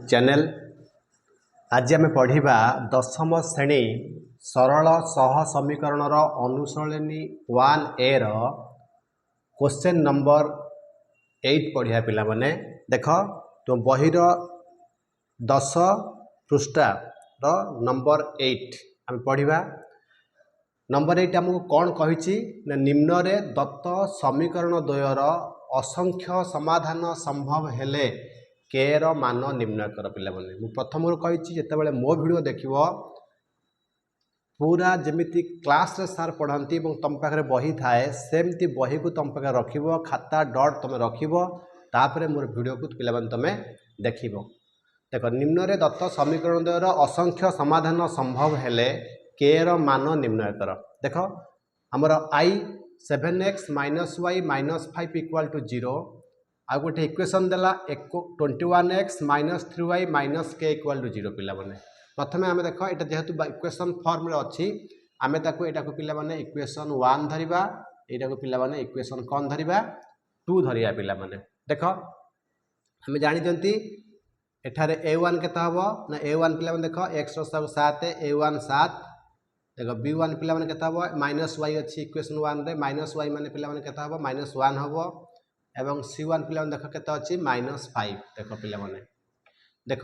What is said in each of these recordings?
Channel. आज आम पढ़ा दशम श्रेणी सरल सह समीकरण अनुसरणी 1A क्वेश्चन नंबर 8 पढ़िया पिला माने देख तो बहीर 10 पृष्ठा नंबर 8 आम पढ़ा। नंबर 8 आमको कौन कही निम्न रे दत्त समीकरण द्वयर असंख्य समाधान संभव हेले के रो मान निर्णय कर पिला माने। मु प्रथम कही जितेबाला मो वीडियो देखिवो पूरा जमिति क्लास रे सार पढ़ाती और तुम पाखे बही थाए सेमती बही को तुम पाखे रखिब खाता डट तुम रखिब तापर मोर वीडियो को पिला माने तुम देखिब। देख निम्न रे दत्त समीकरण द्वयर असंख्य समाधान संभव हेले के रो मान निर्णय कर। देख आमर आई 7x - y - 5 = 0 आ गोटे इक्वेशन देला 21x - 3y - k = 0 पिला माने। प्रथम आम देख ये जेहेतु इक्वेशन फॉर्म रे अच्छी आम ताको पिला माने इक्वेशन 1 धरिबा एटा को पिला माने इक्वेशन कौन धरिबा 2 धरिया पिला माने। देख हम जानि जंती एठारे a1 केता हबो ना a1 पिला माने देख x रो सब 7 a1 7 देख b1 पिला माने केता हबो -y अछि इक्वेशन 1 रे -y माने पिला माने केता हबो -1 हबो एवं c1 पिला माने देख केता अछि -5 देख पिला माने। देख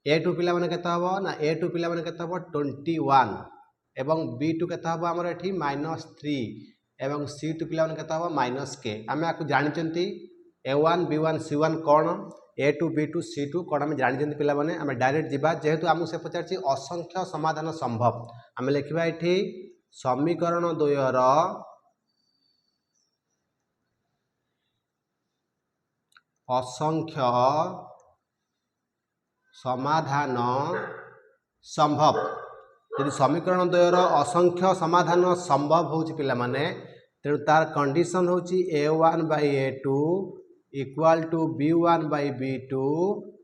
a2 पिला माने केता हबो ना a2 पिला माने केता हबो 21 एवं b2 केता हबो हमर एठी -3 एवं c2 पिला माने केता हबो -k। आमे आकु जानि चंती a1 b1 c1 कोन a2 b2 c2 कोन हम जानि चंती पिला माने। आमे डायरेक्ट जिबा जेहेतु आमु से पचारछि असंख्य समाधान संभव आमे लिखिबा एठी समीकरण द्वयर असंख्य समाधान संभव। यदि समीकरण द्वयर असंख्य समाधान संभव होउछि पिला माने तेणु तार condition होउछि a1 / a2 = b1 / b2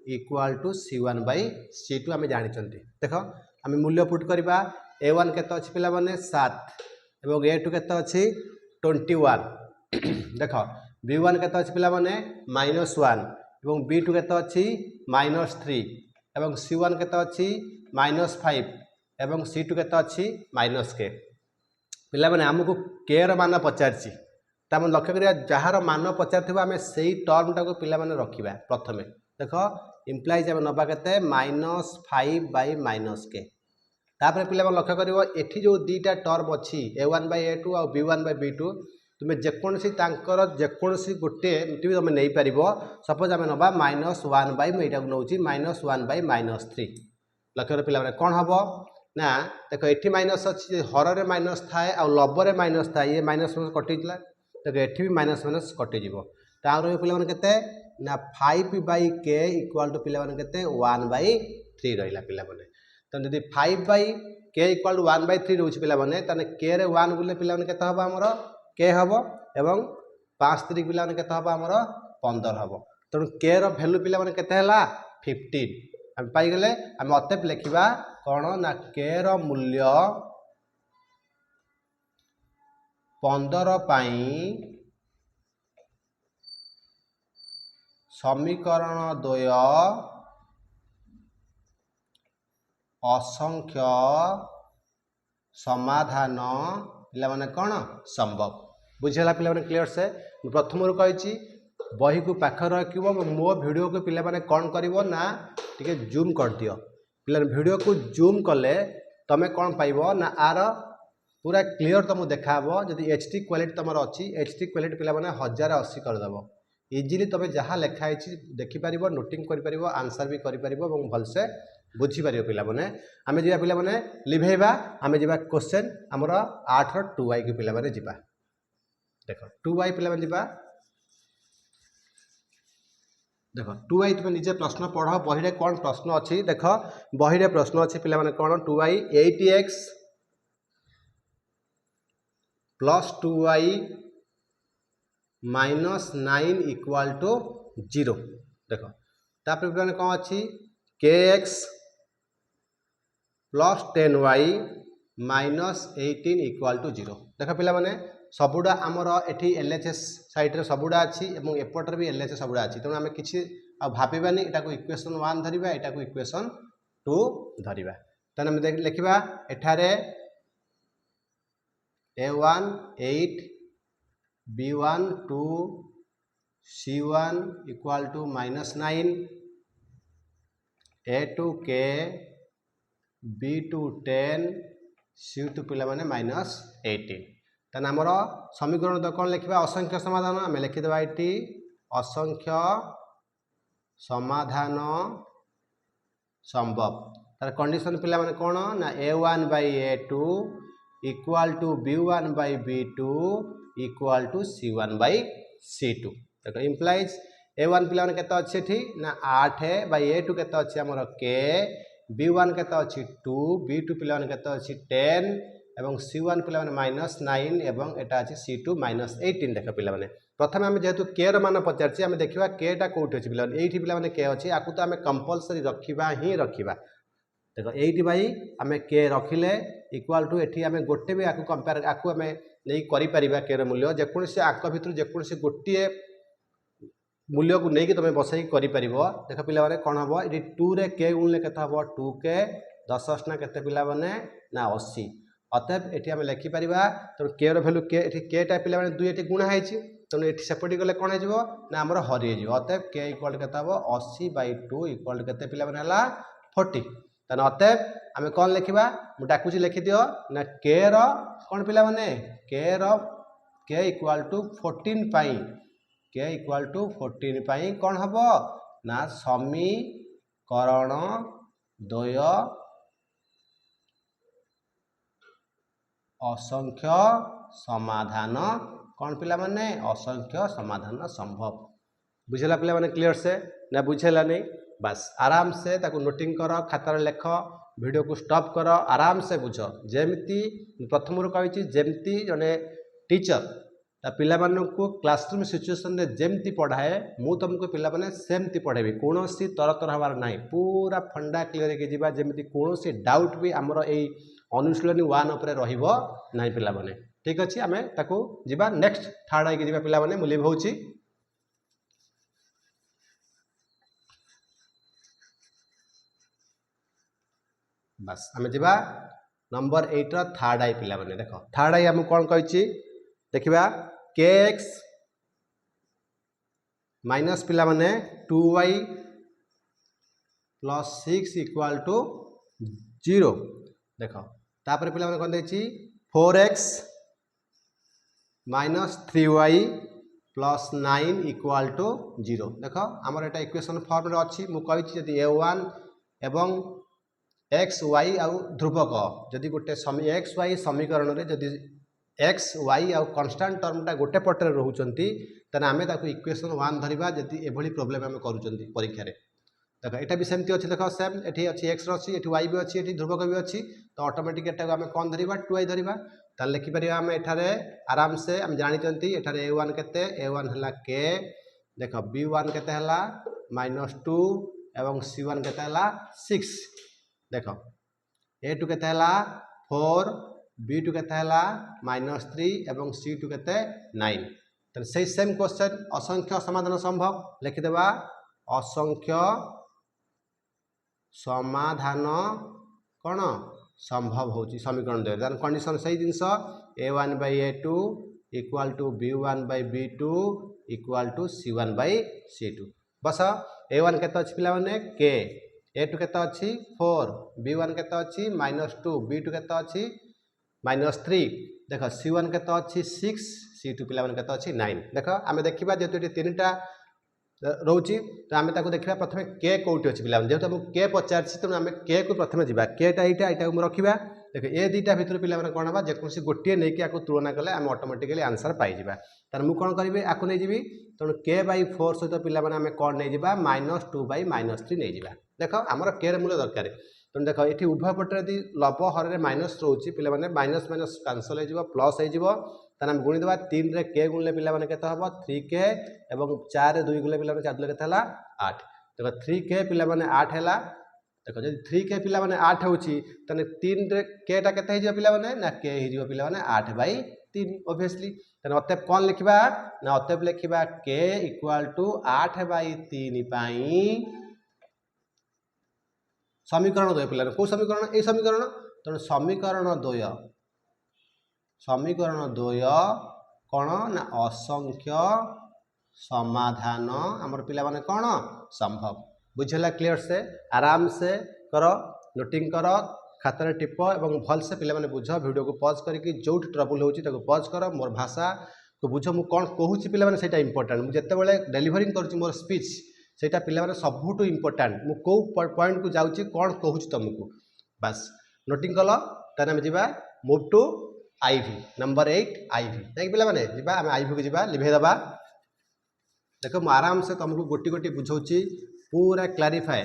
= c1 / c2 आमे जानि चंती। देखो आमे मूल्य पुट करबा a1 केते अछि पिला माने 7 एवं a2 केते अछि 21 देखो b1 केते अछि पिला माने -1 एवं b2 केते अछि -3 एवं c1 केते अछि -5 एवं c2 केते अछि -k। पिला माने हमकु k र मान पचारछि ताम लक्ष्य करिया जहार मान पचारथिबा हमें सेही टर्म टाको पिला माने रखिबा। प्रथमे देखो इंप्लाइज हम नबा केते -5 / -k तापर पिला माने लक्ष्य करिवो एठी जो दीटा टर्म अछि a1 / a2 और b1 / b2 तुमे जेकोनसी तांकर जेकोनसी गोटे तुमे तुम नै परिबो। सपोज आमे नबा -1 / मैं एटा नउची -1 / -3 लक्ष्य रे पिला माने कोन हबो ना देखो एठी माइनस अछि हर रे माइनस थाए आ लब रे माइनस थाए ये माइनस कटि दिला देखो एठी भी माइनस कटि जिवो तार पिला माने केते ना 5 / k = पिला माने केते 1/3 रहिला पिला माने। त यदि 5 / k = 1/3 रहउछि पिला माने तने k रे 1 गुले पिला माने केते हबो हमरो k हबो एवं 5 3 पिला माने केते हबो हमरो 15 हबो। तनु k रो वैल्यू पिला माने केते हला 15 हम पाई गेले। हम अतएव लिखिबा कोन ना k रो मूल्य 15 पाई समीकरण द्वय असंख्य समाधान पिला माने कोन संभव बुझला पिला माने क्लियर से। प्रथम रो कहिछि बही को पाख रखिबो मो वीडियो को पिला माने कोन करिवो ना टिके जूम कर दियो। पिला वीडियो को जूम कले तमे कोन पाइबो ना आर पूरा क्लियर तुमको देखाबो। जदि एचडी क्वालिटी तुमर अछि एचडी क्वालिटी पिला माने 1080 कर दबो इजीली तमे जहा लेखा आइछि देखि परिबो नोटिंग करि परिबो आंसर भी करि परिबो और भल से बुझी परिबो पिला माने। आमे जिबा पिला माने लिभेबा आमे जिबा क्वेश्चन हमर 8 रो 2y के पिला माने जिबा देखो 2y पिला माने जिबा देखो 2y तुम निजे प्रश्न पढ़ बही रे कोन प्रश्न अछि। देखो बही रे प्रश्न अछि पिला माने कोन 2y 8x + 2y - 9 = 0 देखो तापर पिला माने कोन अछि kx + 10y - 18 = 0 देखो पिला माने सबुडा आमर एठी एलएचएस साइड रे सबुडा अछि एवं एपटर भी एलएचएस सबुडा अछि। तेणु आमे किछि आ भाबिबानी एटा को इक्वेशन 1 धरिबा एटा को इक्वेशन 2 धरिबा तने हम लिखिबा एठारे a1 8 b1 2 c1 equal to -9 a2 k b2 10 c2 पिला माने -18 तने हमर समीकरण तो कोन लिखिबा असंख्य समाधान हम लिखिदेबा एटी असंख्य समाधान संभव तार कंडीशन पिला माने कोन ना a1 by a2 equal to b1 by b2 equal to c1 by c2 देखो इंप्लाइज a1 पिला माने केते अछि एठी ना 8 by a2 केते अछि हमर k b1 केते अछि 2 b2 पिला माने केते अछि 10 एवं c1 पिला माने -9 एवं एटा अछि c2 -18 देख पिला माने प्रथम हम जेहेतु k र मान पचारछि हम देखिबा k टा कोठी अछि पिला एठी पिला माने k अछि आकु तो हम कंपलसरी रखिबा ही रखिबा देखो एठी भाई हम k रखिले इक्वल टू एठी हम गोटे भी आकु कंपेयर आकु हम नै करि परिबा k र मूल्य जे कोनसे आक भितर जे कोनसे गोटिए मूल्य को नहीं कि तुम बसई करि परिबो देख पिला माने कोन हबो एठी 2 रे k गुणले केता हबो 2k 10 ना केते पिला माने ना 80 अतएव एठी हम लिखि परिबा तो k रो वैल्यू k एठी k टा पिला माने 2 एठी गुणा हैछि तो एठी सेपटी गले कोन हेजिवो ना हमर हरि हेजिवो अतएव k इक्वल केता हबो 80/2 इक्वल केते पिला माने हला 40 तने अतएव हम कोन लिखिबा मु डाकुची लिखि दियो ना k रो कोन पिला माने k equal to 14 pi k equal to 14 pi कोन हबो ना समीकरण द्वय असंख्य समाधान कौन पिला माने असंख्य समाधान संभव बुझला पिला माने क्लियर से ना बुझेला नहीं बस आराम से ताको नोटिंग करो खातार लेख वीडियो को स्टॉप करो आराम से बुझ जेमती प्रथम रो कहिछि जेमती जने टीचर ता पिला मानकु क्लासरूम सिचुएशन रे जेमती पढ़ाए मु तुमको पिला माने सेमती पढ़ेबी कोनोसी तरतर हवार नाही पूरा फंडा क्लियर के जिबा जेमती कोनोसी डाउट भी हमरो एई अनुशीलनी 1 ऊपर रहिबो नाही पिला माने ठीक अछि हमें ताको जिबा नेक्स्ट थर्ड आई के जिबा पिला माने मुली होउची बस हमें जिबा नंबर 8 रा थर्ड आई पिला माने देखो थर्ड आई हम कोन कहिची देखिबा kx माइनस पिला माने 2y प्लस 6 इक्वल टू 0 देखो तापर पिला माने कोन देछि 4x minus 3y plus 9 equal to 0 देखो हमर एटा इक्वेशन फॉर्म रे अछि मु कहिछि जदि a1 एवं x y आ ध्रुवक जदि गोटे x y समीकरण रे जदि x y आ कांस्टेंट टर्म टा गोटे पटे रहउचंती तने हमें ताको इक्वेशन 1 धरिबा जदि एभली प्रॉब्लम हम करूचंती परीक्षा रे देखो एटा भी सेमती अछि देखो सेम एठी अछि x रो अछि एठी y भी अछि एठी ध्रुवक भी अछि तो ऑटोमेटिक एटा को हम कोन धरिबा 2y धरिबा त लिखि परिबा हम एठारे आराम से हम जानिचंती एठारे a1 केते a1 हला k देखो b1 केते हला -2 एवं c1 केते हला 6 देखो a2 केते हला 4 b2 केते हला -3 एवं c2 केते 9 त सही सेम क्वेश्चन असंख्य समाधान संभव लिखि देबा असंख्य समाधान कोन संभव होची समीकरण दे दैन कंडीशन सही since a1 by a2 equal to b1 by b2 equal to c1 by c2 बस a1 केते अछि पिला माने k a2 केते अछि 4 b1 केते अछि -2 b2 केते अछि -3 देखो c1 केते अछि 6 c2 पिला माने केते अछि 9 देखो हमें देखिबा जेतु एटी तीनटा रोची तो आमे ताको देखिबा प्रथमे k कोठी अछि पिला जेतु हम k पचारछि त हम k को प्रथमे जिबा k टा एटा को रखिबा देखो ए दुईटा भितर पिला माने कोन हबा जे कोनसी गोटिए नै कि आको तुलना कले हम ऑटोमेटिकली आंसर पाई जिबा तर मु कोन करिवे आको नै जिबी त k/4 सहित पिला माने हम कोन नै जिबा -2/-3 नै जिबा देखो हमर k रे मूल्य दरकार त देखो एठी उभय पटे यदि लब हर रे माइनस रोची पिला माने माइनस माइनस कैंसिल हो जिवो प्लस हो जिवो त हम गुणी देबा 3 रे k गुणले पिला माने केते हबो 3k एवं 4 रे 2 गुणले पिला माने 4 दुले केते हला 8 देखो 3k पिला माने 8 हला देखो जदि 3k पिला माने 8 होची तने 3 रे k टा केते हिजो पिला माने ना k हिजो पिला माने 8/3 3 ऑब्वियसली तेन अतएव कौन लिखा ना अतएव लिखा k इक्वाल टू 8/3 समीकरण द्वय पिला को समीकरण ए समीकरण तेणु समीकरण द्वय कौन ना असंख्य समाधान आमर पिला माने कौन संभव बुझेला क्लियर से आराम से कर नोटिंग कर खातार टिप और भल से पिला माने बुझ वीडियो को पॉज करके जो ट्रबल होची ताको पॉज कर मोर भाषा को बुझ मु कौन कहूची पिला माने सेटा इंपोर्टेंट मु जते बेले डेलीवरिंग करूची मोर स्पीच सेटा पिला माने सबुठु इंपोर्टेंट मु को पॉइंट को जाउची कौन कहूची तुमको बस नोटिंग कल ताने हम जिबा move to IV number 8 IV नहीं पिला माने जिबा हम आईवी को जिबा लिभे दबा देखो मु आराम से तुमको गोटी गोटी बुझाऊची पूरा क्लारिफाई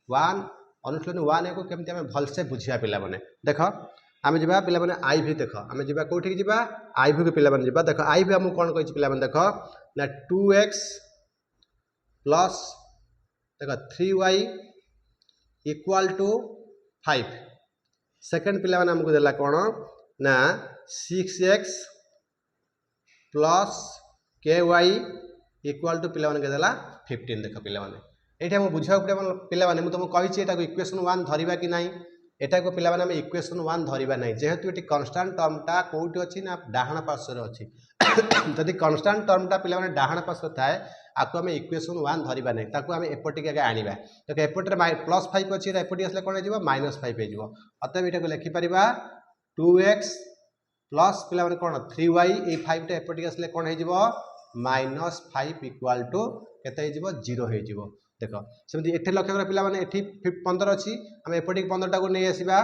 वन अनुष्ठान वन को केमती आम भलसे बुझा पिला माने देख आम जा पिला माने आईवी देख आम जा कौटी जा आईवी को पिला माने जा देख आईवी आमको कौन कही पिला माने देख ना 2x प्लस देख 3y इक्वाल टू 5 सेकेंड पिला माने आमको देला कौन ना 6x plus ky equal to पिला माने देला 15 देख पिला माने एटा हम बुझा पिला माने मु तुमको कहिछि एटा को इक्वेशन 1 धरिबा कि नाही एटा को पिला माने हम इक्वेशन 1 धरिबा नाही जेहेतु एटी कांस्टेंट टर्मटा कोउटी अछि ना डाहाण पार्श्व रे अछि जदि कांस्टेंट टर्मटा पिला माने डाहाण पार्श्व थाए आको हम इक्वेशन 1 धरिबा नाही ताको हम एपटी के आनिबा तो एपटी रे +5 अछि रे एपटी असले कोन हेजिबो -5 हेजिबो अतः एटा को लिखि परिबा 2x प्लस पिला माने कोन 3y ए 5 टा एपटी असले कोन हेजिबो -5 इक्वल टू केते हेजिबो 0 हेजिबो देख सेमती एठी लक्ष्य कर पिला माने एठी 15 अछि हम एपटी 15 टा को नै आसीबा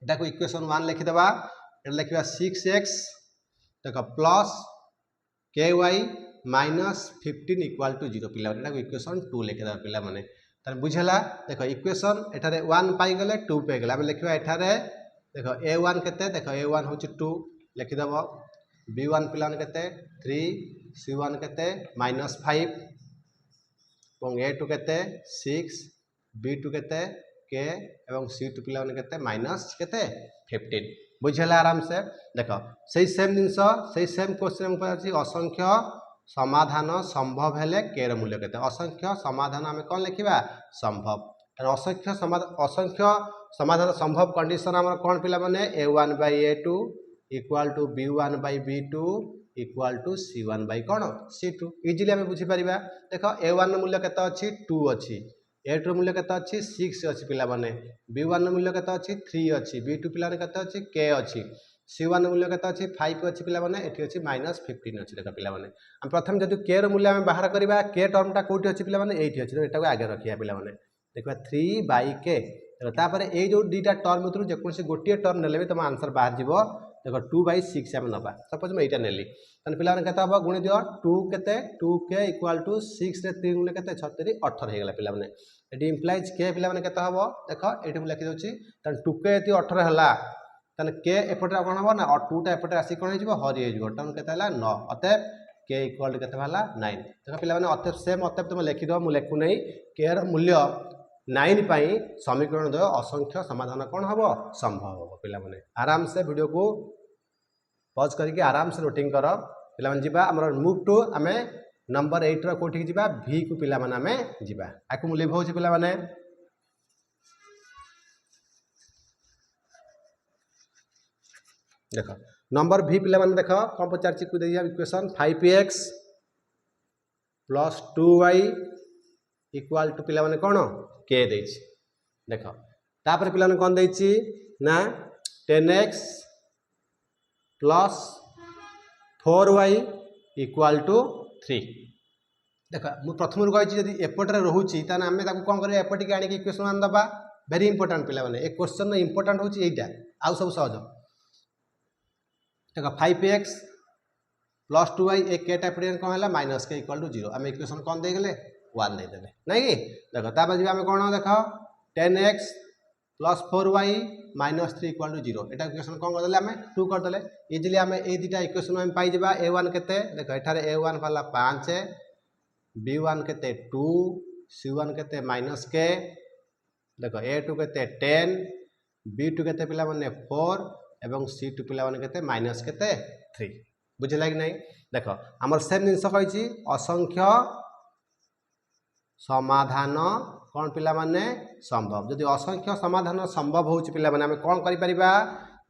एटा को इक्वेशन 1 लिखि देबा एटा लिखिबा 6x देख प्लस ky -15 इक्वल टू 0 पिला एटा को इक्वेशन 2 लिखि देबा पिला माने त बुझला देख इक्वेशन एठारे 1 पाई गले 2 पाई गले हम लिखिबा एठारे देख a1 केते देख a1 होची 2 लिखि देबो b1 पिला माने केते 3 c1 केते -5 और a2 केते 6 b2 केते k एवं c2 पिला माने केते माइनस केते 15 बुझला आराम से देखो सही सेम जिंस सही सेम क्वेश्चन हम पछी असंख्य समाधान संभव हेले k र मूल्य केते असंख्य समाधान हम कोन लिखिबा संभव असंख्य समाधान संभव कंडीशन हमर कोन पिला माने a1/a2 equal to b1/b2 equal to c1 कौन c2 इजिली आम बुझी पारिबा देख a1 मूल्य केते अछि 2 अछि a2 मूल्य केते अछि 6 अछि पिला माने b1 मूल्य केते अछि 3 अछि b2 पिला माने केते अछि k अछि c1 मूल्य केते अछि 5 अछि पिला माने एठी अछि -15 अछि देख पिला माने हम प्रथम जदि k र मूल्य हम बाहर करबा k टर्मटा कोठी अछि पिला माने एठी अछि एटा को आगे रखिया पिला माने देखबा 3/k तापर ए जो दुईटा टर्म भितर जेकोसी गोटे टर्म नेले भी तुम आंसर बाहर जीवो देखो 2/6 आम नबा सपोज मैं एटा नेली तन पिला केते हबो गुणी दियो 2 केते 2k इक्वल टू 6 रे 3 गुणे केते 36 18 हे गेला पिला माने एटी इंप्लाइज k पिला माने केते हबो देखो एटी हम लिखि दोछि तन 2k एती 18 हला तन k एपटे कोन हबो ना 2 टा एपटे आसी कोन हे जीवो हरि हे जीवो टर्म केते हला 9 अतः k इक्वल केते हला 9 देखो पिला माने अतः सेम अतः तुम लिखि दो मु लेखु नै k र मूल्य 9 पाई समीकरण द्वय असंख्य समाधान कौन हम संभव हम पिला माने आराम से वीडियो को पॉज करके आराम से नोटिंग कर पिला माने जिबा हमर मूव टू आमे नंबर 8 रो कोठी जिबा v को पिला माने आमे जिबा आकु मु लिभौ छि पिला माने देखो नंबर v पिला माने देखो कोन पचार छि को दिया equation 5x + 2y equal to पिला माने कोन k देछि देखो तापर पिला ने कोन देछि ना 10x + 4y इक्वल टू 3 देखो मु प्रथम रु कहि जदि एपटरे रहूची ताने हमें ताको कोन करे एपटी के आनी के इक्वेशन आन दबा वेरी इंपोर्टेंट पिला माने ए क्वेश्चन नो इंपोर्टेंट होची एटा आउ सब सहज देखो 5x + 2y ए k टा एपटी कोन हला -k इक्वल टू 0 हम इक्वेशन कोन दे गेले 1 दे देले नहीं देखो तापर जी हमें कोन देखो 10x + 4y -3 equal to 0 Etah equation कोन कर देले हमें 2 कर देले इजीली हमें ए दुटा इक्वेशन हम पाई जेबा a1 केते देखो एठारे a1 वाला 5 b1 केते 2 c1 केते -k देखो a2 केते 10 b2 केते पिला माने 4 एवं C2 पिला माने केते माइनस केते 3 बुझिला कि नहीं देख आमर सेम जिनस कही असंख्य समाधान कौन पिला माने संभव जदि असंख्य समाधान संभव होउची पिला माने हम कौन करि परिबा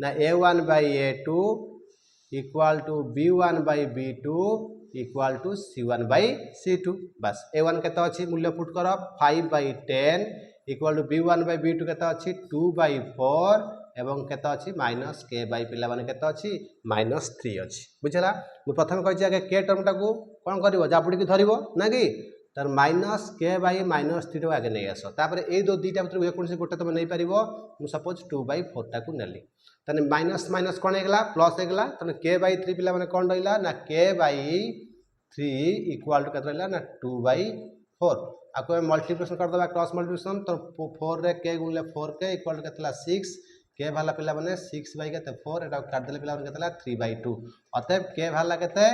ना a1 by a2 equal to b1 by b2 equal to c1 by c2 बस a1 केते अछि मूल्य पुट कर 5 by 10 equal to b1 by b2 केते अछि 2 by 4 एवं केते अछि माइनस k by पिला माने केते अछि माइनस 3 अछि बुझला मु प्रथम कहि आगे k टर्म टाको कोन करिवो जापुडी की धरिवो ना कि तार माइनस k by माइनस 3 आगे नै आसो तापर ए दो दुईटा भीतर कोनसे गोटे तुम नै परिवो मु सपोज 2 by 4 टाको नेली तने माइनस माइनस कोन हेगला प्लस हेगला तने k by 3 पिला माने कोन रहिला ना k by 3 इक्वल टू केते रहिला ना 2 by 4 आको मल्टीप्लिकेशन कर दबा क्रॉस मल्टीप्लिकेशन तो 4 रे k गुणले 4k इक्वल टू केतला 6 k भाला पिला माने 6 by केते 4 एटा काट देले पिला माने केतला 3 by 2 अतएव k भाला केते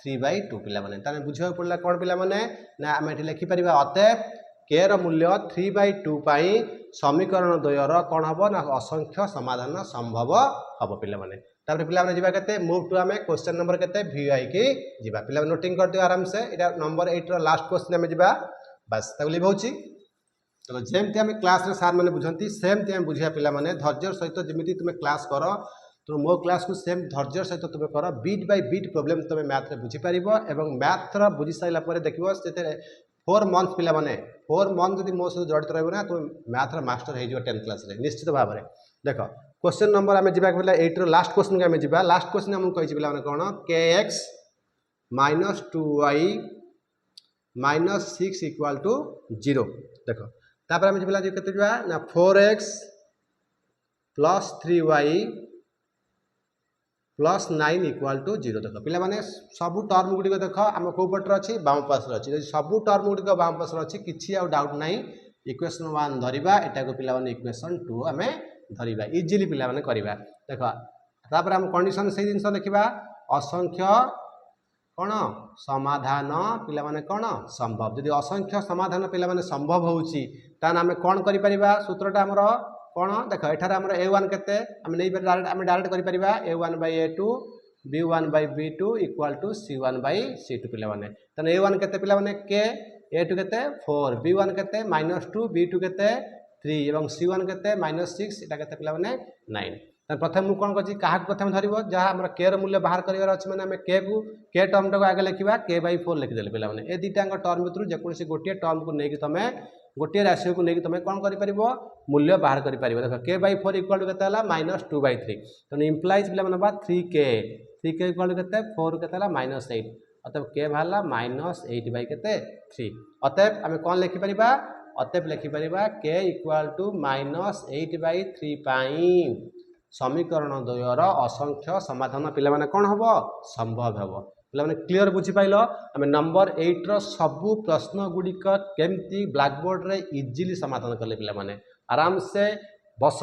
3 by 2 पिला माने ताने बुझियो पड़ला कोन पिला माने ना हम एठी लिखि परिबा अतएव k रो मूल्य 3 by 2 पाई समीकरण द्वयर कोन हबो ना असंख्य समाधान संभव हबो पिला माने तापर पिला माने जिबा केते मूव टू हमें क्वेश्चन नंबर केते vi की जिबा पिला नोटिंग कर दियो आराम से एटा नंबर 8 रो लास्ट क्वेश्चन हमें जिबा बस ताको लिभ होची तो जेमती हमें क्लास रे सार माने बुझंती सेमती हम बुझिया पिला माने धैर्य सहित जेमिति तुमे क्लास करो तो मो क्लास को सेम धैर्य सहित तुमे करो बीट बाय बीट प्रॉब्लम तुमे मैथ रे बुझी परिबो एवं मैथ रा बुझी साइला परे देखिबो सेते 4 मंथ पिला माने 4 मंथ जदी मो से जड़ित रहबो ना तो मैथ रा मास्टर हे जो 10 क्लास रे निश्चित भाव रे देखो क्वेश्चन नंबर हमें जिबा पहला 8 रो लास्ट क्वेश्चन के हमें जिबा लास्ट क्वेश्चन हम कहि पिला माने कोन kx - 2y - 6 इक्वल टू 0 देखो तापर हम जिबला जे केते जिबा ना 4x + 3y + 9 इक्वल टू 0 देखो पिला माने सब टर्म गुडी को देखो हम को पटर अछि बाम पास रे अछि सब टर्म गुडी को बाम पास रे अछि किछि आ डाउट नाही इक्वेशन 1 धरिबा एटा को पिला माने इक्वेशन 2 हमें धरिबा इजीली पिला माने करबा देखो तापर हम कंडीशन से जिंस लिखिबा असंख्य कोन समाधान पिला माने कोन संभव यदि असंख्य समाधान पिला माने संभव होउची तान हमें कोन करि परिबा सूत्रटा हमरो कोन देखो एठारे हमरो a1 केते हम नै डायरेक्ट करि परिबा a1 by a2 b1 by b2 equal to c1 by c2 पिला माने तने a1 केते पिला माने k a2 केते 4 b1 केते -2 b2 केते 3 एवं c1 केते -6 एटा केते पिला माने 9 त प्रथम मु कोन कछि काहा प्रथम धरिबो जहा हमर k रो मूल्य बाहर करिवार अछि माने हम k टर्म टाको आगे लिखिबा k by 4 लिखि देले पिला माने ए दिटांग टर्म भितरु जे कोनसी गोटिए टर्म को नेकी तमे गोटिए राशि को नेकी तमे कोन करि परिबो मूल्य बाहर करि परिबो देखो k by 4 इक्वल टू केते हला -2 by 3 तो इंप्लाइज पिला माने बा 3k इक्वल टू केते 4 केते हला -8 अतएव k भाला -8 by केते 3 अतएव हम कोन लिखि परिबा अतएव लिखि परिबा k इक्वल टू -8 by 3 पाई समीकरण द्वयर असंख्य समाधान पिला माने कोन हबो संभव हबो पिला माने क्लियर बुझी पाइलो हम नंबर 8 रो सब प्रश्न गुडी का केमती ब्लैक बोर्ड रे इजीली समाधान करले पिला माने आराम से बस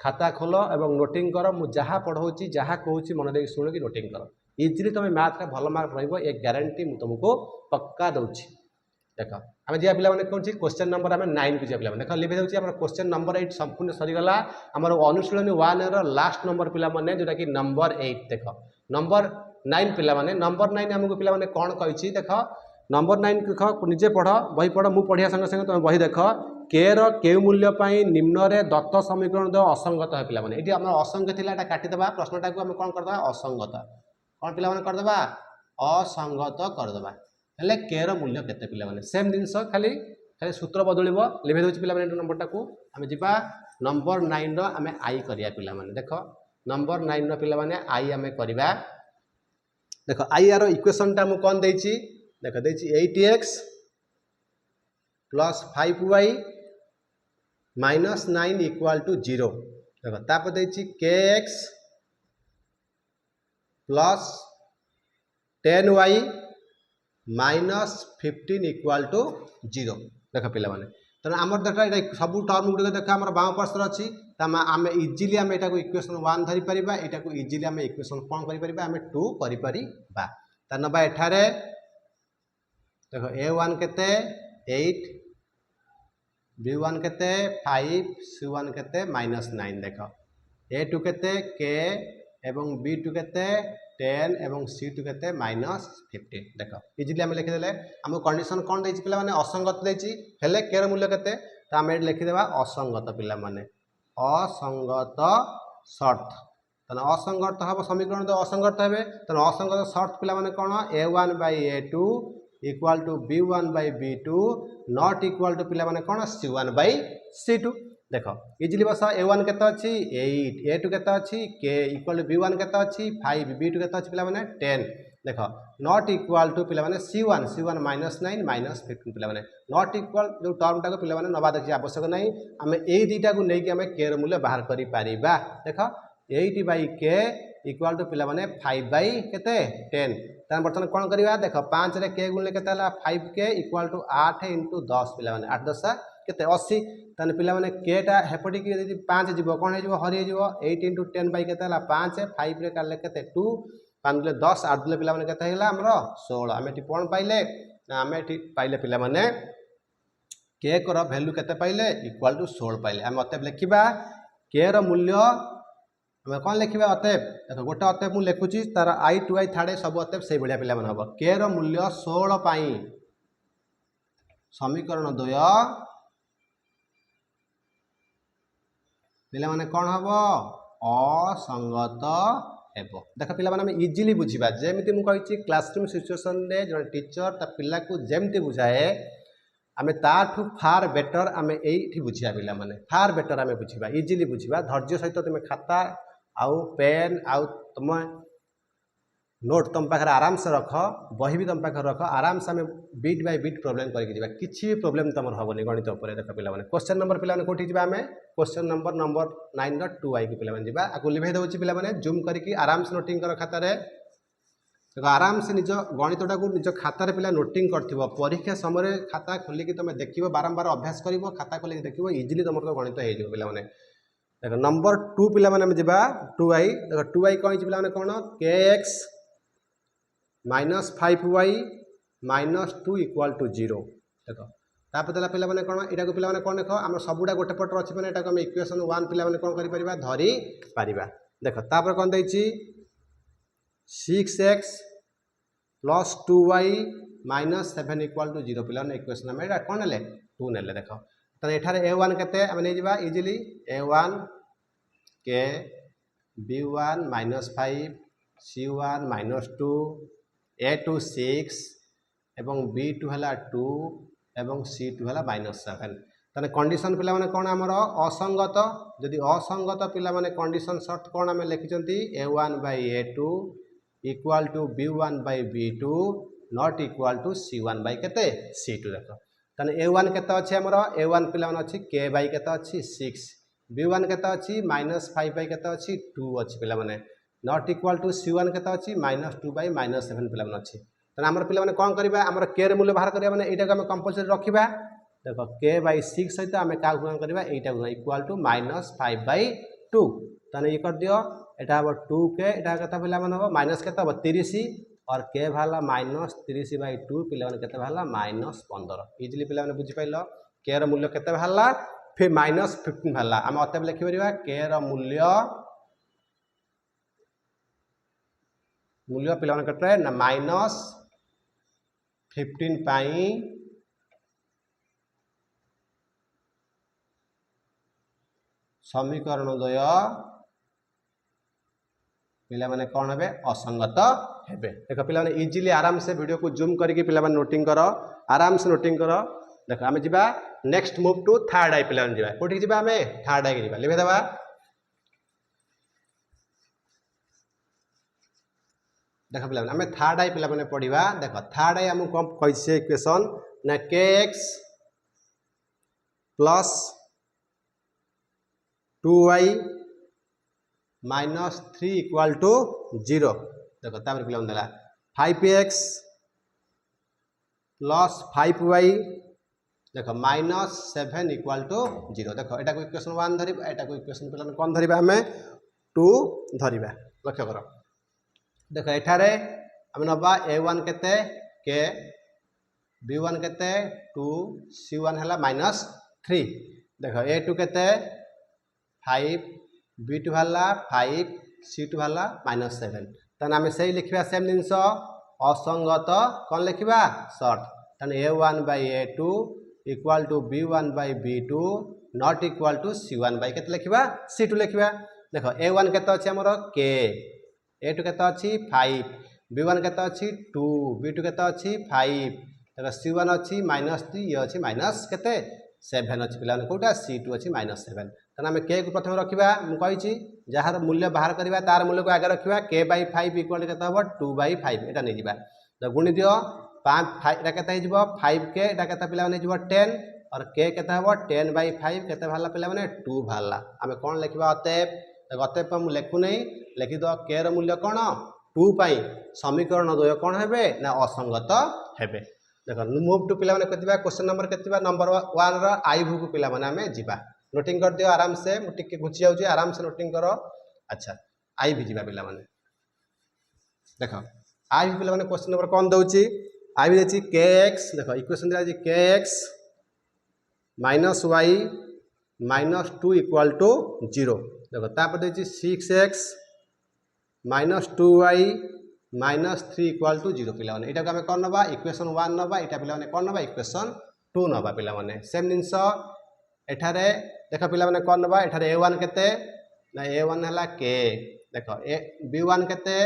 खाता खोलो एवं नोटिंग करो मु जहा पढौची जहा कहूची मन दे सुन कि नोटिंग करो इजीली तुम मैथ रे भलो मार्क रहइबो ए गारंटी मु तुमको पक्का दउची देखो हम जिया पिला माने कोन छी क्वेश्चन नंबर हम 9 को जिया पिला माने देखो लिबे दउची हमर क्वेश्चन नंबर 8 संपूर्ण सरी गला हमर अनुशीलनी 1 रो लास्ट नंबर पिला माने जोटा कि नंबर 8 देखो नंबर 9 पिला माने नंबर 9 हमको पिला माने कोन कहै छी देखो नंबर 9 देखो निजे पढ़ बही पढ़ मु पढ़िया संग संग तुम बही देखो k रो के मूल्य पाई निम्न रे दत्त समीकरण द असंगत है पिला माने एटी हमर असंगत थिला एटा काटी देबा प्रश्नटा को हम कोन कर देबा असंगत कोन पिला माने कर देबा असंगत कर देबा हेले k रो मूल्य केते पिला माने सेम जिंस खाली खाली सूत्र बदलिबो लिबे दोछि पिला माने नंबरटा को हम जिबा नंबर 9 रो हम i करिया पिला माने देखो नंबर 9 रो पिला माने i हम करिबा देखो i रो इक्वेशन टा मु कोन देछि देखो देछि 8x + 5y - 9 इक्वल टू 0 देखो तापर देछि kx + 10y - 15 इक्वल टू 0 देखो पिला माने तने हमर देखा सब टर्म गुडी देखा हमर बाम पार्श्व अछि तमा हम इजीली हम एटा को इक्वेशन 1 धरि परिबा एटा को इजीली हम इक्वेशन कोन करि परिबा हम 2 करि परिबा तनबा एठारे देखो a1 केते 8 b1 केते 5 c1 केते -9 देखो A2 केते k एवं B2 केते 10 एवं C2 केते -15 देख इजिली आम लिखिदेले आम कंडीशन कौन देछि पिला माने असंगत देछि हेले k र मूल्य केते तो आम लिखिदेबा असंगत पिला माने असंगत शर्त तने असंगत हम समीकरण तो असंगत हेबे तने असंगत शर्त पिला माने कोन A1 by A2 equal to B1 by B2 not equal to पिला माने कोन C1 by C2 देख इजिली बस A1 केते अछि 8 A2 केते अछि k इक्वल टू B1 केते अछि 5 B2 केते अछि पिला माने 10 देख नॉट इक्वल टू पिला माने C1 -9 -15 पिला माने नॉट इक्वल जो टर्म टाको पिला माने नबा देखि आवश्यक नै हमें एई दुईटा को नै कि हमें k र मूल्य बाहर करि पारिबा देख 8 by k इक्वल टू पिला माने 5 by केते 10 तान बर्तन कोन करिवा देख 5 रे k गुणले केते हला 5k इक्वल टू 8 * 10 पिला माने 8 10 केते 80 तान पिला माने k टा हेपटी कि यदि 5 जीवो कोन हे जीवो हरि जीवो 8 * 10 by केते हला 5 5 रे काले केते 2 5 दुले 10 8 दुले पिला माने केते हेला हमरो 16 हमें टी कोन पाइले ना हमें टी पाइले पिला माने k को वैल्यू केते पाइले इक्वल टू 16 पाइले हम अतएव लिखिबा k रो मूल्य हमें कौन लिखा अतएव देख गोटे अतएव मुझे लिखुची तार आई टू आई थार्ड सब अतएव से भाया पिला हम k रो मूल्य 16 पाई समीकरण 2 पिला माने कौन हम असंगत हेबो देख पिला माने हम इजीली बुझीबा जेमिति मु कहिची क्लासरूम सिचुएशन रे जन टीचर ता पिला को जेमिति बुझाए आमे ताठू फार बेटर आमे एठी बुझिया पिला माने फार बेटर आमे बुझीबा इजीली बुझीबा धैर्य सहित तुम खाता आउ पेन आउ तुम नोट तुम पाखे आराम से रख बही भी तुम पाखे रख आराम से हमें बीट बाय बीट प्रॉब्लम करके जीवा किछि भी प्रॉब्लम तमर हबनी गणित ऊपर देख पिला माने क्वेश्चन नंबर पिला माने कोठी जीवा हमें क्वेश्चन नंबर 9 रो 2 आई के पिला माने जीवा आकु लिभे दउची पिला माने जूम करके आराम से नोटिंग कर खाता रे देखो आराम से निज गणितटा को निज खाता पिला नोटिंग करथिबो परीक्षा समय खाता खोलिकी तुम देखिबो बारंबार अभ्यास करिवो खाता खोलिकी देखिबो इजीली तुमर तो गणित हे जो पिला माने देखो नंबर 2 पिला माने हम जिबा 2i देखो 2i कोइ पिला माने कोन kx -5y -2 इक्वल टू 0 देखो तापर देला पिला माने कोन एटा को पिला माने कोन देखो हम सबुडा गोटे पट अछि माने एटा को हम इक्वेशन 1 पिला माने कोन करि परिबा धरि परिबा देखो तापर कोन दैछि 6x plus 2y minus 7 equal to 0 पिला ने इक्वेशन में एटा कोन ले 2 नेले देखो त एठारे a1 केते हम नै जिबा easily a1 k b1 -5 c1 -2 a2 6 एवं b2 हला 2 एवं c2 हला -7 तने कंडीशन पिला माने कोन हमर असंगत यदि असंगत पिला माने कंडीशन शर्त कोन हम लिखिचंती a1 by a2 equal to b1 by b2 not equal to c1 by केते c2 देखो तने a1 केते अछि हमर a1 पिला माने अछि k by केते अछि 6 b1 केते अछि -5 by केते अछि 2 अछि पिला माने नॉट इक्वल टू c1 केते अछि -2 by -7 पिला माने अछि तने हमर पिला माने कोन करबा हमर k रे मूल्य बाहर करबा माने एटा को हम कंपलसरी रखिबा देखो k by 6 सहित हम का गुणन करबा एटा इक्वल टू -5 by 2 तने ये कर दियो एटा अब 2k एटा कथा पिला माने हो माइनस केता 30 और k भाला -30 by 2 पिला माने केते भाला -15 इजीली पिला माने बुझि पाइलो k रो मूल्य केते भाला फिर -15 भाला हम अतएव लिखि परिबा k रो मूल्य पिला माने केते ना -15 पाई समीकरण 2 पिला माने कौन हेबे असंगत हेबे देखो पिला माने इजीली आराम से वीडियो को जूम करके पिला माने नोटिंग करो आराम से नोटिंग करो देखो हमें जिबा नेक्स्ट मूव टू थर्ड आई पिला माने जिबा कोठी जिबा हमें थर्ड आई जिबा लिबे दबा देखो पिला माने हमें थर्ड आई पिला माने पढिबा देखो थर्ड आई हम कम कैसे इक्वेशन ना kx plus 2y -3 equal to 0 देखो तापर पिला देला 5x प्लस 5y देखो -7 इक्वल टू 0 देखो एटा को इक्वेशन 1 धरिबा एटा को इक्वेशन पिला कोन धरिबा हमें 2 धरिबा लक्ष्य करो देखो एठारे हम नबा a1 केते k b1 केते 2 c1 हला -3 देखो a2 केते 5 B2 बाहरला 5 C2 बाहरला -7 ताने आमे सही लिखिबा सेम जिंस असंगत कोन लिखिबा शॉर्ट ताने A1 by A2 equal to B1 by B2 not equal to C1 by केते लिखिबा C2 लिखिबा देखो A1 केते अछि हमर K A2 केते अछि 5 B1 केते अछि 2 B2 केते अछि 5 देखो C1 अछि -3 ये अछि माइनस केते 7 अछि पिला कोटा C2 अछि -7 तने हम K को प्रथम रखिबा मु कहिछि जहार मूल्य बाहर करबा तार मूल्य को आगे रखिबा K by 5 इक्वल टू केते हबो 2 by 5 एटा नै जिबा तो गुणी दियो 5 एटा केते हो जिवो 5K एटा केते पिला नै जिवो 10 और K केते हबो 10 by 5 केते भाला पिला माने 2 भाला आमे कोन लिखिबा अतएव हम लेखु नै लिखि दो K र मूल्य कोन 2 पई समीकरण द्वय कोन हेबे ना असंगत हेबे देखो मूव टू पिला माने कतिबा क्वेश्चन नंबर कतिबा नंबर 1 रो आई भू को पिला माने हमें जिबा नोटिंग कर दियो आराम से मु टिके घुची जाउची आराम से नोटिंग करो अच्छा आई भी जिबा पिला माने देखो आई भी पिला माने क्वेश्चन नंबर कोन दउची आई भी देची kx देखो इक्वेशन दिया जी kx -y -2 इक्वल टू 0 देखो तापर देची 6x -2y -3 इक्वल टू 0 पिला माने एटा को हमें कोन नबा इक्वेशन 1 नबा एटा पिला माने कोन नबा इक्वेशन 2 नबा पिला माने सेम जिंस एठारे देखो पिला माने कोन नबा एठारे a1 केते ना a1 हला k देखो b1 केते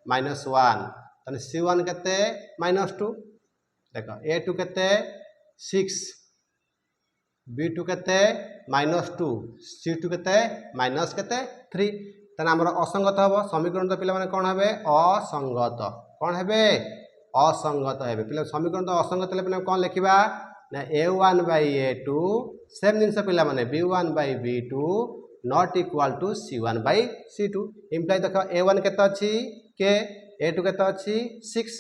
-1 तने c1 केते -2 देखो a2 केते 6 b2 केते -2 c2 केते माइनस केते 3 तने हमर असंगत हबो समीकरण तो पिला माने कोन हेबे असंगत कोन हेबे असंगत हेबे पिला समीकरण तो असंगत ले पिला कोन लिखिबा ना a1 by a2 सेम जिंस पिला माने b1 by b2 not equal to c1 by c2 imply देखो a1 केते अछि k a2 केते अछि 6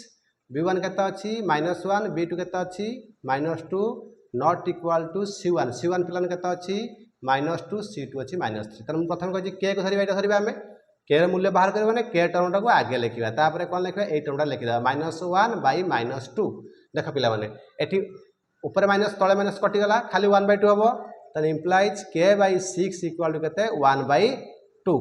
b1 केते अछि -1 b2 केते अछि -2 not equal to c1 c1 पिला केते अछि -2 c2 अछि -3 तन प्रथम कहछि k को धरिबा एटा धरिबा हमें k र मूल्य बाहर करबा ने k टर्म को आगे लिखिबा तापर कोन लिखबा ए टर्मटा लिखिबा -1 by -2 देखो पिला माने एठी ऊपर माइनस तळे माइनस कटि गला खाली 1/2 हबो तने implies k by 6 equal to केते 1/2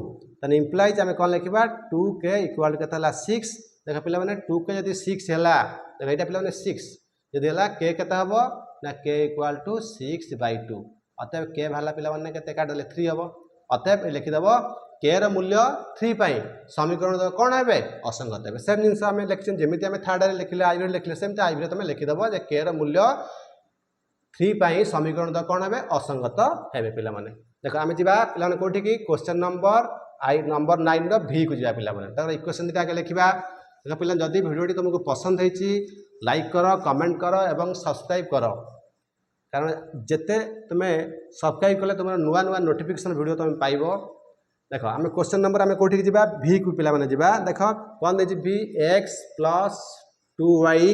तने इंप्लाइज हमें कोन लिखिबा 2k इक्वल टू केते हला 6 देखो पिला माने 2k यदि 6 हला देखो एटा पिला माने 6 यदि हला k केते हबो ना k इक्वल टू 6/2 अतएव k भाला पिला माने केते काट देले 3 हबो अतएव लिखि दबो k र मूल्य 3 पई समीकरण तो कोन हेबे असंगत हेबे सेम जिंस हमें लिखछन जेमिति हमें थर्ड रे लिखले आई रे लिखले सेम त आई रे तमे लिखि दबो जे k र मूल्य 3 पई समीकरण तो कोन हेबे असंगत हेबे पिला माने देखो आमे जिबा पिला माने कोठी की क्वेश्चन नंबर आई नंबर 9 रो v को जिबा पिला माने त इक्वेशन दिटा के लिखिबा देखो पिला जदी वीडियोटी तुमको पसंद हेची लाइक करो कमेंट करो एवं सब्सक्राइब करो कारण जेते तुमे सब्सक्राइब कले तुम नुआ नुआ नोटिफिकेशन वीडियो तुम पाइबो देखो आमे क्वेश्चन नंबर आमे कोठी जिबा v को पिला माने जिबा देखो कोन देजी v x + 2y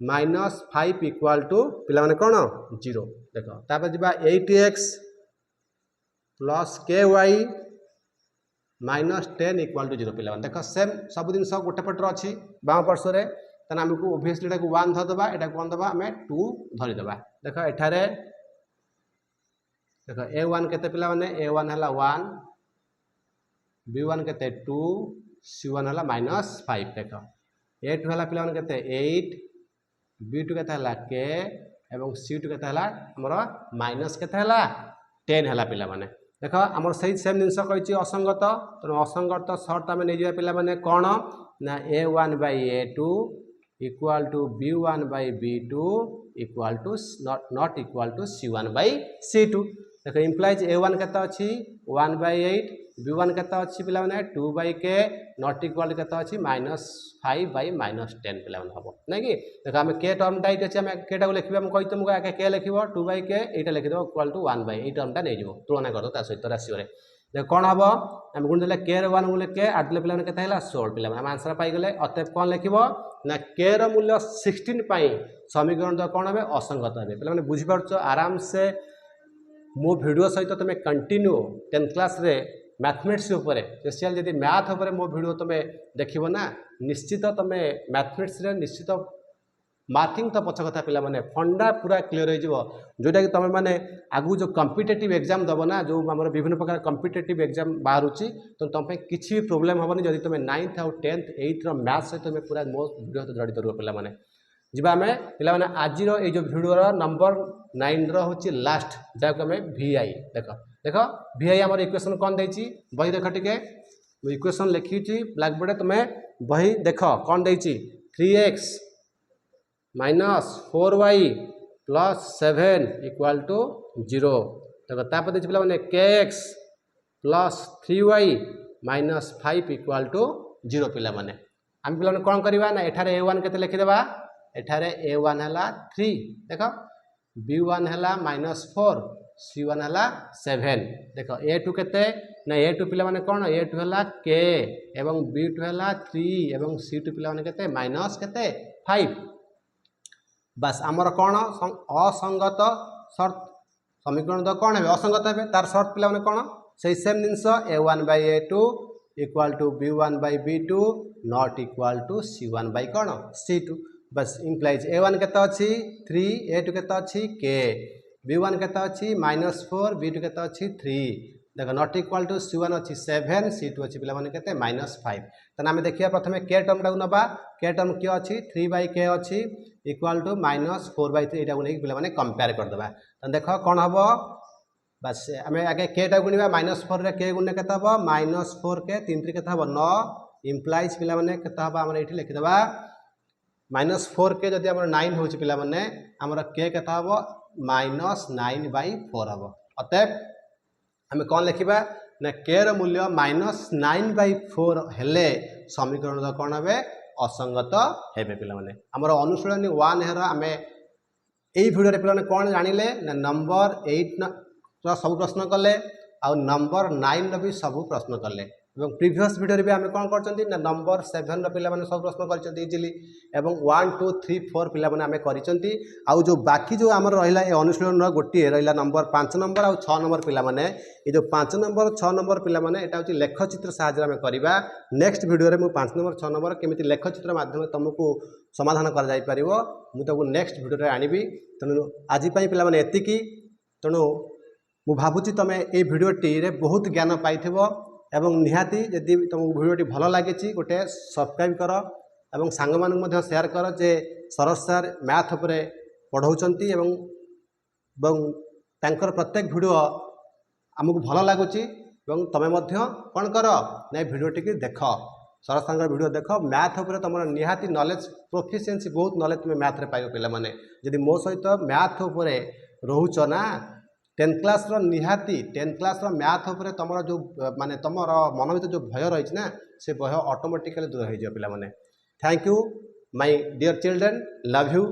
-5 equal to पिला माने कोन 0 देखो तापर जिबा 8x + ky -10 इक्वल टू 0 पिला माने देखो सेम सब दिन सब गोटे पटर अछि बाम पार्श्व रे तने हमकु ऑब्वियसली एटा को 1 ध दबा एटा कोन दबा हमें 2 धरि दबा देखो एठारे देखो a1 केते पिला माने a1 हला 1 b1 केते 2 c1 हला -5 देखो a2 हला पिला माने केते 8 b2 केते हला k एवं c2 केते हला हमर माइनस केते हला 10 हला पिला माने देखो हमर सही सेम जिंस कहिछि असंगत त असंगत शर्त हमें नै जिया पिला माने कोन ना a1 by a2 equal to b1 by b2 equal to not equal to c1 by c2 देखो इंप्लाइज a1 केते अछि 1/8 b1 केते अछि पिला माने 2/k नॉट इक्वल केते अछि -5 by -10 पिला माने हबो नै कि देखो हम k टर्म डाइट अछि हम k टा को लिखबा हम कहि तुमको आके k लिखिबो 2/k एटा लिखि दो इक्वल टू 1/8 एई टर्म टा नै जिवो तुलना कर दो ता सहित राशि रे देखो कोन हबो हम गुण देले k रे 1 गुण k 8 देले पिला माने केते हला 16 पिला माने हम आंसर पाई गेले अतएव कोन लिखिबो ना k र मूल्य 16 पाई समीकरण तो कोन हेबे असंगत हेबे पिला माने बुझि परछो आराम से मो वीडियो सहित तुम कंटिन्यू 10th क्लास रे मैथमेटिक्स उपरे स्पेशल यदि मैथ उपरे मो वीडियो तुम देखिबो ना निश्चित तुम मैथमेटिक्स रे निश्चित मार्किंग तो पछ कथा पिला माने फंडा पूरा क्लियर हो जिवो जोटा कि तुम माने आगु जो कॉम्पिटिटिव एग्जाम दबो ना जो हमर विभिन्न प्रकार कॉम्पिटिटिव एग्जाम बाहरुची तो तुम पे किछि भी प्रॉब्लम हबनी जदि तुम 9th और 10th 8th रो मैथ से तुम पूरा मो वीडियो तो जड़ित रहो पिला माने जिबा हमें पिला माने आज रो ए जो वीडियो रो नंबर 9 रो होची लास्ट जाको हमें VI देखो देखो VI हमर इक्वेशन कोन देछि बही देखो टिके इक्वेशन लिखी छी ब्लैक बोर्ड तुम बही देखो कोन देछि 3x minus 4y plus 7 equal to 0 देखो तापर देखि पिला माने kx plus 3y minus 5 equal to 0 पिला माने हम पिला माने कोन करबा ना एठारे a1 केते लिखि देबा एठारे a1 हला 3 देखो b1 हला -4 c1 हला 7 देखो a2 केते ना a2 पिला माने कोन a2 हला k एवं b2 हला 3 एवं c2 पिला माने केते माइनस केते 5 बस आमर कौन असंगत शर्त समीकरण तो कौन है असंगत है तार शर्त पिला कौन से same since a1 by a2 equal to b1 by b2 not equal to c1 by कौन c2 बस इम्प्लाइज a1 केते अछि 3 a2 केते अछि k b1 केते अछि -4 b2 केते अछि 3 देखो नॉट इक्वाल टू c1 अछि 7 c2 अछि पिला माने केते -5 तने हम देखिया प्रथमे k टर्म टाକୁ नबा k टर्म कियो अछि 3 by k अछि इक्वाल टू -4 by 3 एटा को नै पिला माने कंपेयर कर देबा त देखो कोन हबो बस हमें आगे k टा गुणिबा -4 रे k गुणने केते हबो -4 k 3 3 केते हबो 9 इम्प्लाइज पिला माने केते हबो हमर एठी लिखि देबा -4 k जदि हमर 9 होछि पिला माने हमर k केते हबो -9 by 4 हबो अतः हमें कौन लिखा ना k रो मूल्य -9 by 4 हेले समीकरण कौन हे असंगत हेबे पिला माने हमर अनुशीलनी 1 हेरा हमें एई वीडियो रे पिला माने कौन जानिले ना नंबर 8 रो सब प्रश्न कले आ नंबर 9 रो भी सब प्रश्न कले एवं प्रीवियस वीडियो रे भी हमें कौन करचंती ना नंबर 7 रो पिला माने सब प्रश्न करचंती इजीली एवं 1 2 3 4 पिला माने हमें करचंती आ जो बाकी जो हमर रहिला ए अनुशीलन रो गोटी रहिला नंबर 5 नंबर आ 6 नंबर पिला माने ए जो 5 नंबर 6 नंबर पिला माने एटा होची लेखचित्र सहायता हमें करबा नेक्स्ट वीडियो रे मु 5 नंबर 6 नंबर केमिति लेखचित्र माध्यम तुमको समाधान कर जाई परिवो मु तको नेक्स्ट वीडियो रे आनिबी तनु आजि पई पिला माने एतिकी तनु मु भाबुची तमे ए वीडियो टी रे बहुत ज्ञान पाइथिबो एवं निहाती यदि तुमको वीडियो भल लगी गोटे सब्सक्राइब कर एवं सांग मान शेयर कर जे सरस सर मैथ उपरे पढ़ाउछंती एवं प्रत्येक वीडियो आमको भल लगुच तुम कौन कर ना वीडियो टी देख सरस सांग वीडियो देख मैथ उपरे तुम निहाती नॉलेज प्रोफिशिएंसी बहुत नॉलेज तुम मैथ रे पाइबो पिला माने यदि मो सहित मैथ उपरे रहुच ना 10th क्लास रो निहाती 10th क्लास रो मैथ उपरे तमरो जो माने तमरो मन भीतर जो भय रही ना से भय ऑटोमेटिकली दूर हो जाए पिला माने thank you my dear children love you.